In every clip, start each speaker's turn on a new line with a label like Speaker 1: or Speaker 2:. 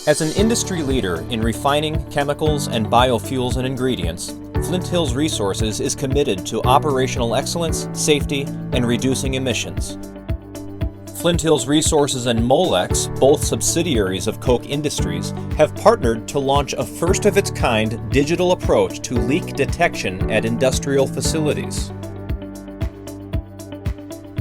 Speaker 1: As an industry leader in refining chemicals and biofuels and ingredients, Flint Hills Resources is committed to operational excellence, safety, and reducing emissions. Flint Hills Resources and Molex, both subsidiaries of Koch Industries, have partnered to launch a first-of-its-kind digital approach to leak detection at industrial facilities.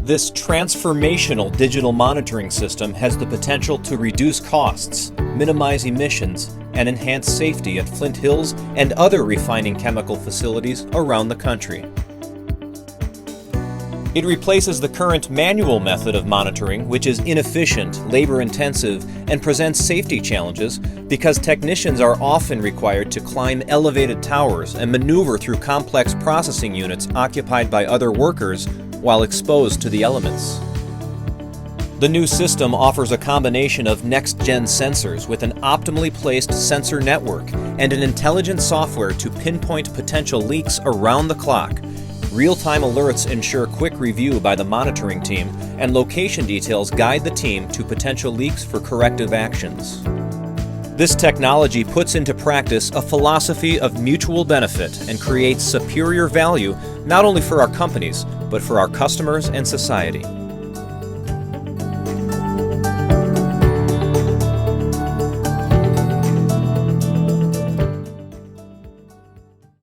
Speaker 1: This transformational digital monitoring system has the potential to reduce costs, minimize emissions, and enhance safety at Flint Hills and other refining chemical facilities around the country. It replaces the current manual method of monitoring, which is inefficient, labor-intensive, and presents safety challenges because technicians are often required to climb elevated towers and maneuver through complex processing units occupied by other workers while exposed to the elements. The new system offers a combination of next-gen sensors with an optimally placed sensor network and an intelligent software to pinpoint potential leaks around the clock. Real-time alerts ensure quick review by the monitoring team, and location details guide the team to potential leaks for corrective actions. This technology puts into practice a philosophy of mutual benefit and creates superior value not only for our companies, but for our customers and society.